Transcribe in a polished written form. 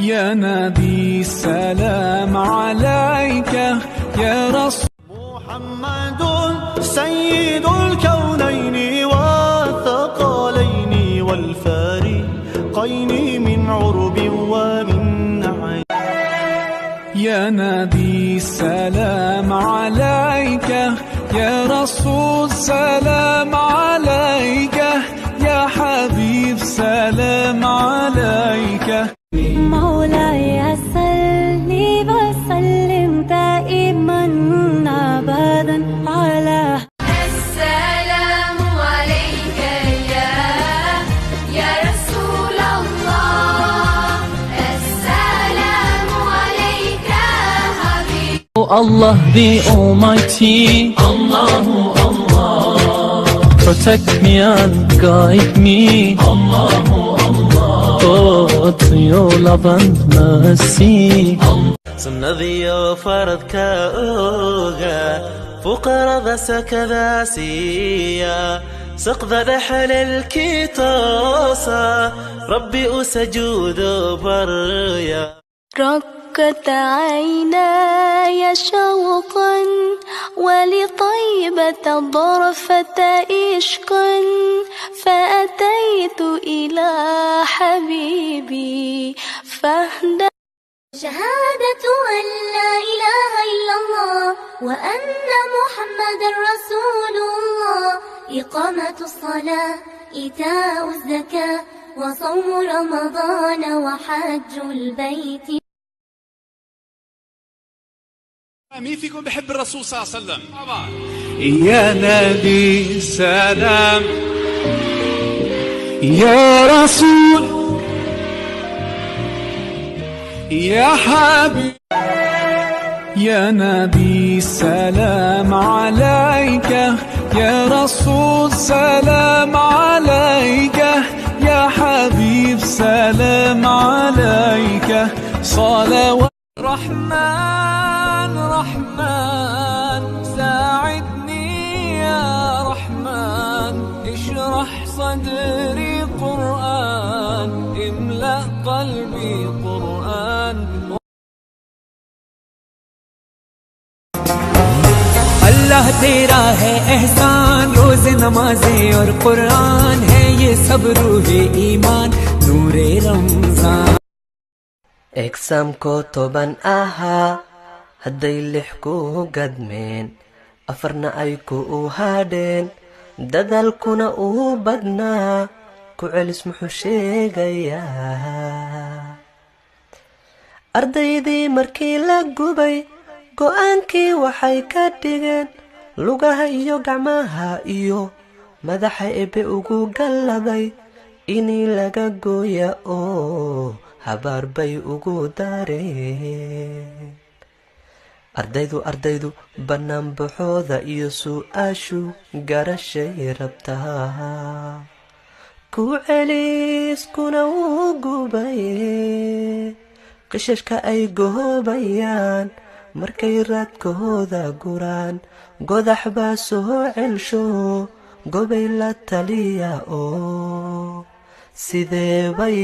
يا نبي السلام عليك يا رسول محمد سيد الكونين والثقلين والفارقين من عرب ومن عين. يا نبي السلام عليك يا رسول سلام عليك يا حبيب سلام عليك. مولاي صل وسلم دائما ابدا على السلام عليك يا رسول الله. السلام عليك حبيب. Allah the Almighty, Allahu Allah, protect me and guide me, Allahu Allah, oh, to your love and mercy. سنذي فرضك أوغا فقر سكذا سيا سقذ رحل الكتاسا ربي أسجود بريا. ركت عيناي شوقا ولطيبة ظرفة عشقا فأتيت إلى حبيبي فاهدى. شهادة أن لا إله إلا الله وأن محمد رسول الله. إقامة الصلاة إيتاء الزكاة وصوم رمضان وحج البيت. مين فيكم بحب الرسول صلى الله عليه وسلم؟ يا نبي السلام يا رسول يا حبيب. يا نبي السلام عليك يا رسول سلام عليك يا حبيب سلام عليك. صلوات رحمن رحمن ساعدني يا رحمن اشرح صدري قرآن املأ قلبي قرآن. अल्लाह तेरा है एहसान रोज़ नमाज़े और कुरान है ये सब रूहे ईमान नूरे Ramzan. examko toban ahaa hadday lix ku gadmeen afarna ay ku hadheen dadaalkuna uu badnaa ku celis muxuu sheegayaa. ardaydii markii la gubay go'aankii waxay ka dhigeen lugaha iyo gacmaha iyo madaxa ebe ugu galladay inii laga gooya oo habaar bay ugu dareen. ardaydu bannaanbaxooda iyo su'aashu garashay rabtaa ku celiskuna wuu gubaye qishashka ay goobayaan markay raadkooda guraan godax baa soo celsho gobay la taliya oo sidee bay